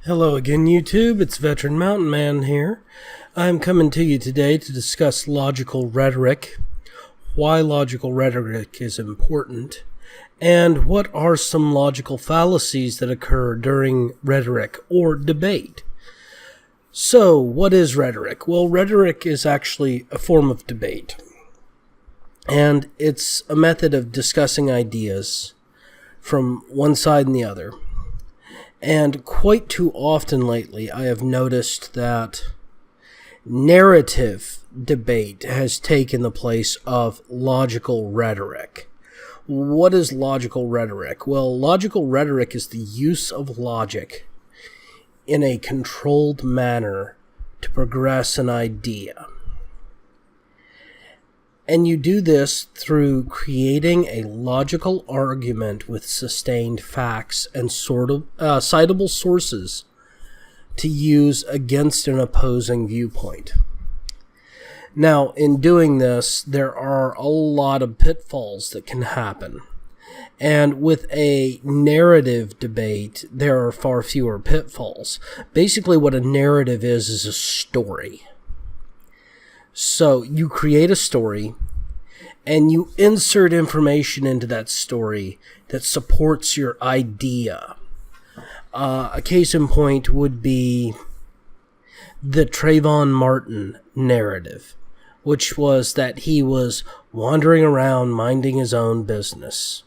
Hello again, YouTube. It's Veteran Mountain Man here. I'm coming to you today to discuss logical rhetoric, why logical rhetoric is important, and what are some logical fallacies that occur during rhetoric or debate. So, what is rhetoric? Well, rhetoric is actually a form of debate, and it's a method of discussing ideas from one side and the other. And quite too often lately, I have noticed that narrative debate has taken the place of logical rhetoric. What is logical rhetoric? Well, logical rhetoric is the use of logic in a controlled manner to progress an idea. And you do this through creating a logical argument with sustained facts and citable sources to use against an opposing viewpoint. Now, in doing this, there are a lot of pitfalls that can happen. And with a narrative debate, there are far fewer pitfalls. Basically, what a narrative is a story. So you create a story, and you insert information into that story that supports your idea. A case in point would be the Trayvon Martin narrative, which was that he was wandering around minding his own business.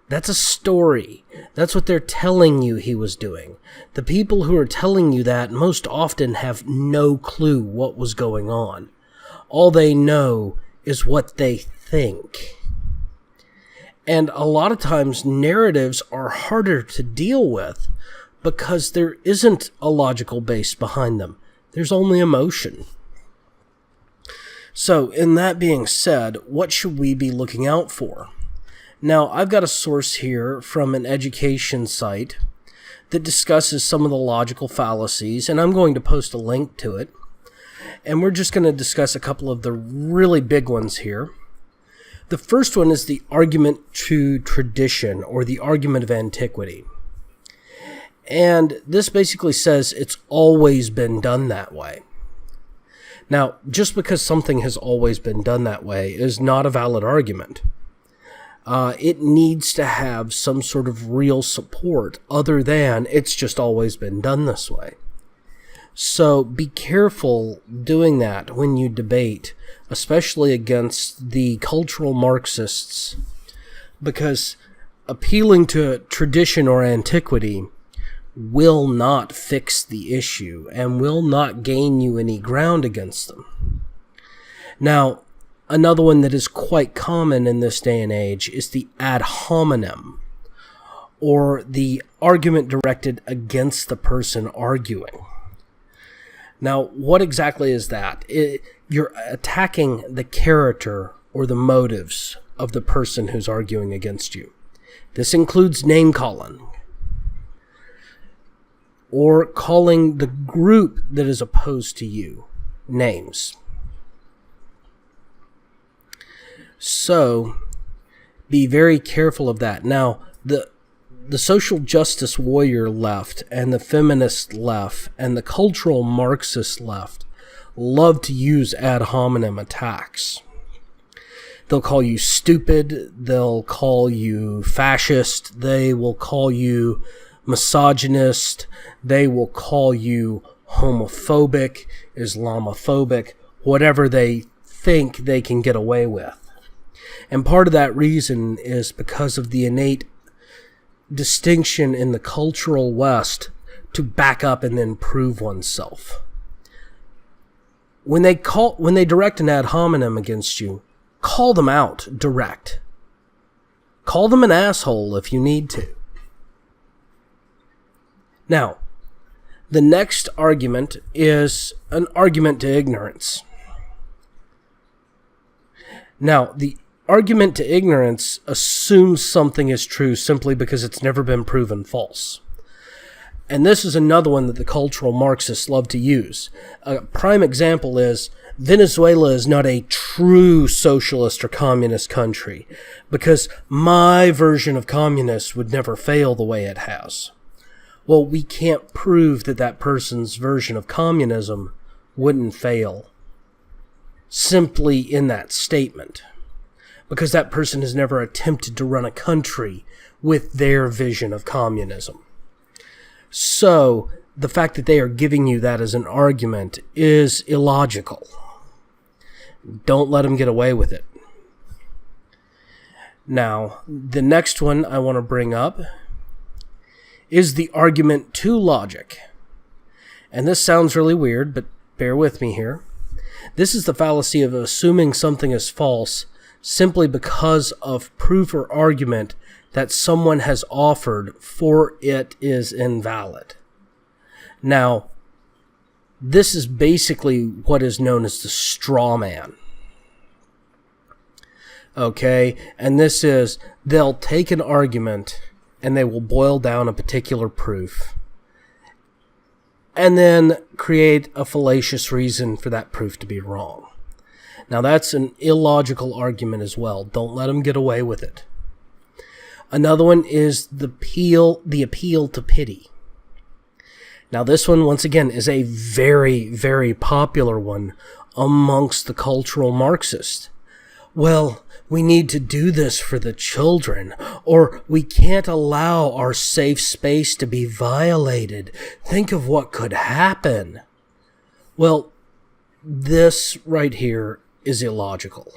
That's a story. That's what they're telling you he was doing. The people who are telling you that most often have no clue what was going on. All they know is what they think. And a lot of times narratives are harder to deal with because there isn't a logical base behind them. There's only emotion. So, in that being said, what should we be looking out for? Now, I've got a source here from an education site that discusses some of the logical fallacies, and I'm going to post a link to it. And we're just going to discuss a couple of the really big ones here. The first one is the argument to tradition, or the argument of antiquity. And this basically says it's always been done that way. Now, just because something has always been done that way is not a valid argument. It needs to have some sort of real support other than it's just always been done this way. So be careful doing that when you debate, especially against the cultural Marxists, because appealing to tradition or antiquity will not fix the issue and will not gain you any ground against them. Now, another one that is quite common in this day and age is the ad hominem, or the argument directed against the person arguing. Now, what exactly is that? You're attacking the character or the motives of the person who's arguing against you. This includes name-calling, or calling the group that is opposed to you names. So, be very careful of that. Now, the social justice warrior left and the feminist left and the cultural Marxist left love to use ad hominem attacks. They'll call you stupid, they'll call you fascist, they will call you misogynist, they will call you homophobic, Islamophobic, whatever they think they can get away with. And part of that reason is because of the innate distinction in the cultural West to back up and then prove oneself. When they direct an ad hominem against you, call them out direct. Call them an asshole if you need to. Now, the next argument is an argument to ignorance. Now, the argument to ignorance assumes something is true simply because it's never been proven false. And this is another one that the cultural Marxists love to use. A prime example is Venezuela is not a true socialist or communist country because my version of communist would never fail the way it has. Well, we can't prove that that person's version of communism wouldn't fail simply in that statement, because that person has never attempted to run a country with their vision of communism. So, the fact that they are giving you that as an argument is illogical. Don't let them get away with it. Now, the next one I want to bring up is the argument to logic. And this sounds really weird, but bear with me here. This is the fallacy of assuming something is false simply because of proof or argument that someone has offered for it is invalid. Now, this is basically what is known as the straw man. Okay, and this is, they'll take an argument and they will boil down a particular proof and then create a fallacious reason for that proof to be wrong. Now that's an illogical argument as well. Don't let them get away with it. Another one is the appeal to pity. Now this one, once again, is a very, very popular one amongst the cultural Marxists. Well, we need to do this for the children, or we can't allow our safe space to be violated. Think of what could happen. Well, this right here is illogical.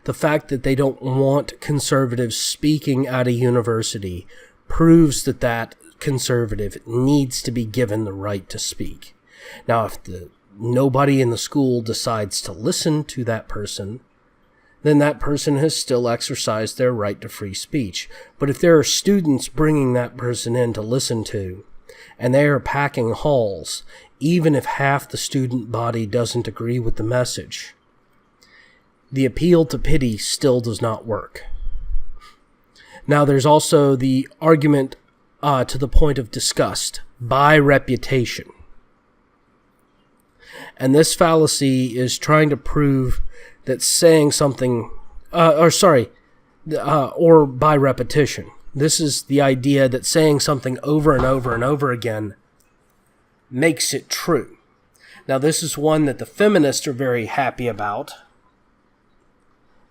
The fact that they don't want conservatives speaking at a university proves that that conservative needs to be given the right to speak. Now, if nobody in the school decides to listen to that person, then that person has still exercised their right to free speech. But if there are students bringing that person in to listen to, and they are packing halls, even if half the student body doesn't agree with the message, the appeal to pity still does not work. Now, there's also the argument to the point of disgust by reputation. And this fallacy is trying to prove that saying something, or by repetition. This is the idea that saying something over and over and over again makes it true. Now, this is one that the feminists are very happy about.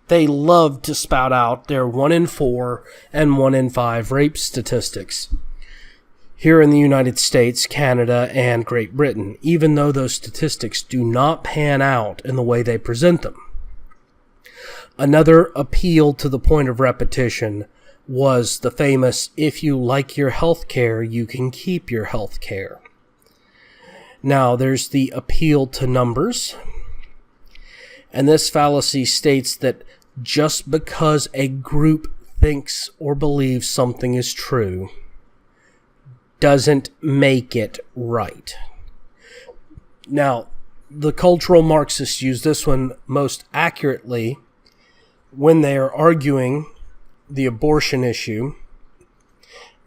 They love to spout out their 1 in 4 and 1 in 5 rape statistics here in the United States, Canada, and Great Britain, even though those statistics do not pan out in the way they present them. Another appeal to the point of repetition was the famous, if you like your health care, you can keep your health care. Now, there's the appeal to numbers. And this fallacy states that just because a group thinks or believes something is true doesn't make it right. Now, the cultural Marxists use this one most accurately when they are arguing the abortion issue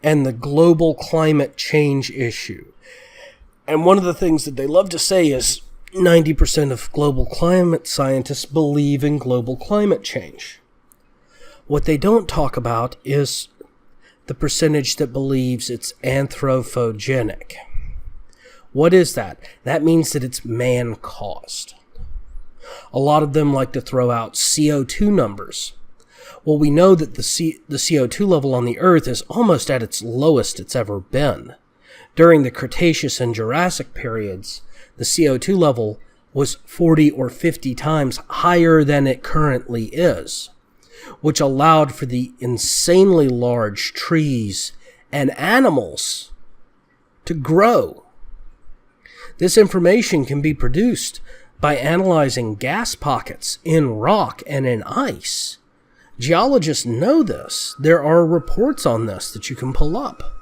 and the global climate change issue. And one of the things that they love to say is 90% of global climate scientists believe in global climate change. What they don't talk about is the percentage that believes it's anthropogenic. What is that? That means that it's man-caused. A lot of them like to throw out CO2 numbers. Well, we know that the CO2 level on the Earth is almost at its lowest it's ever been. During the Cretaceous and Jurassic periods, the CO2 level was 40 or 50 times higher than it currently is, which allowed for the insanely large trees and animals to grow. This information can be produced by analyzing gas pockets in rock and in ice. Geologists know this. There are reports on this that you can pull up.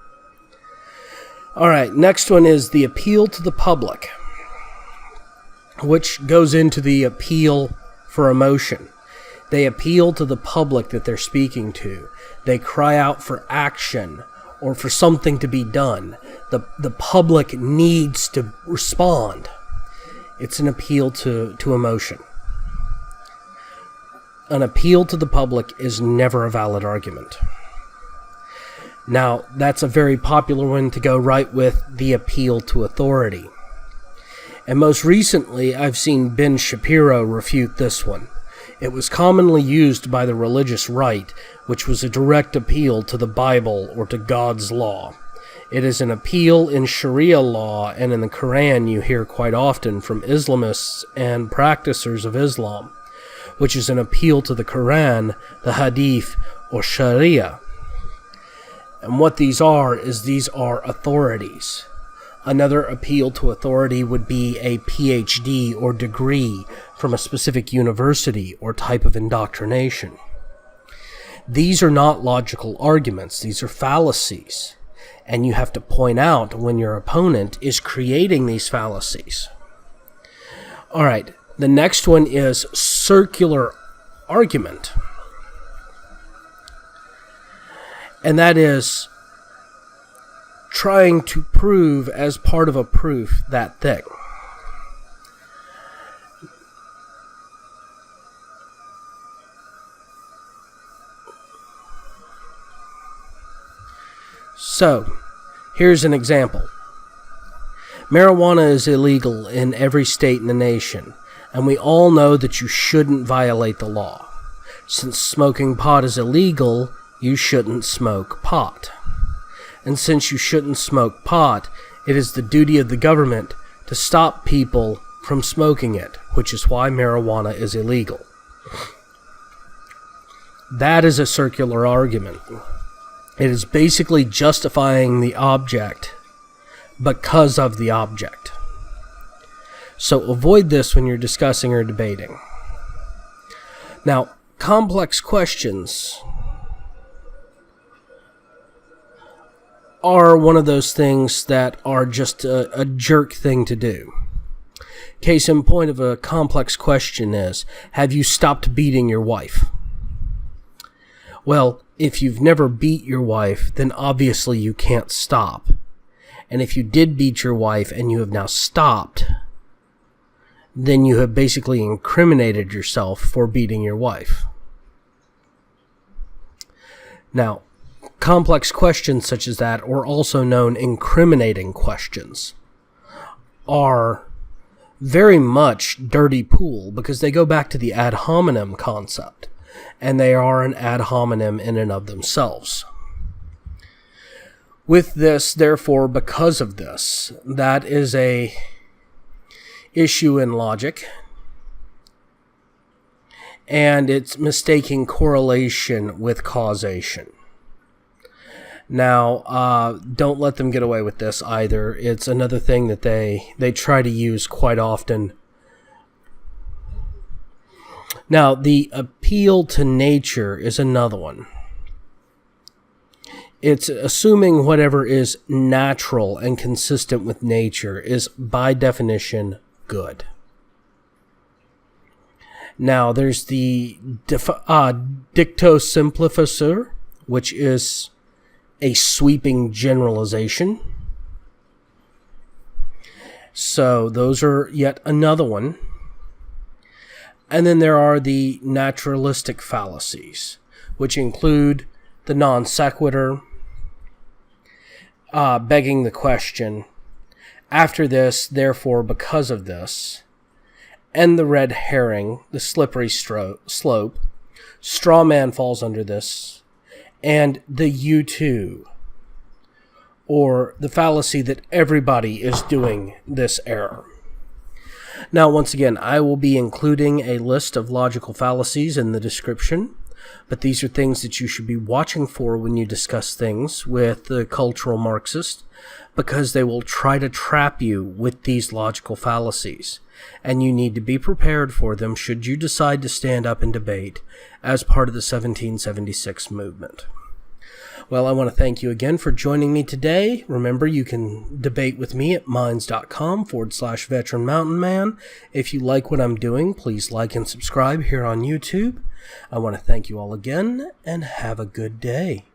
All right, next one is the appeal to the public, which goes into the appeal for emotion. They appeal to the public that they're speaking to. They cry out for action or for something to be done. The public needs to respond. It's an appeal to emotion. An appeal to the public is never a valid argument. Now, that's a very popular one to go right with the appeal to authority. And most recently, I've seen Ben Shapiro refute this one. It was commonly used by the religious right, which was a direct appeal to the Bible or to God's law. It is an appeal in Sharia law, and in the Quran you hear quite often from Islamists and practicers of Islam, which is an appeal to the Quran, the Hadith, or Sharia. And what these are authorities. Another appeal to authority would be a PhD or degree from a specific university or type of indoctrination. These are not logical arguments. These are fallacies. And you have to point out when your opponent is creating these fallacies. All right, the next one is circular argument. And that is trying to prove as part of a proof that thing. So, here's an example. Marijuana is illegal in every state in the nation, and we all know that you shouldn't violate the law. Since smoking pot is illegal, you shouldn't smoke pot. And since you shouldn't smoke pot, it is the duty of the government to stop people from smoking it, which is why marijuana is illegal. That is a circular argument. It is basically justifying the object because of the object. So avoid this when you're discussing or debating. Now, complex questions are one of those things that are just a jerk thing to do. Case in point of a complex question is, have you stopped beating your wife? Well, if you've never beat your wife, then obviously you can't stop. And if you did beat your wife and you have now stopped, then you have basically incriminated yourself for beating your wife. Now, complex questions such as that, or also known incriminating questions, are very much dirty pool because they go back to the ad hominem concept, and they are an ad hominem in and of themselves. With this, therefore, because of this, that is a issue in logic, and it's mistaking correlation with causation. Now, don't let them get away with this either. It's another thing that they try to use quite often. Now, the appeal to nature is another one. It's assuming whatever is natural and consistent with nature is, by definition, good. Now, there's the dicto simplificer, which is a sweeping generalization. So those are yet another one. And then there are the naturalistic fallacies, which include the non sequitur, begging the question, after this, therefore, because of this, and the red herring, the slippery slope, straw man falls under this, and the you too, or the fallacy that everybody is doing this error. Now, once again, I will be including a list of logical fallacies in the description, but these are things that you should be watching for when you discuss things with the cultural Marxist, because they will try to trap you with these logical fallacies, and you need to be prepared for them should you decide to stand up and debate as part of the 1776 movement. Well, I want to thank you again for joining me today. Remember, you can debate with me at minds.com/veteran mountain man. If you like what I'm doing, please like and subscribe here on YouTube. I want to thank you all again, and have a good day.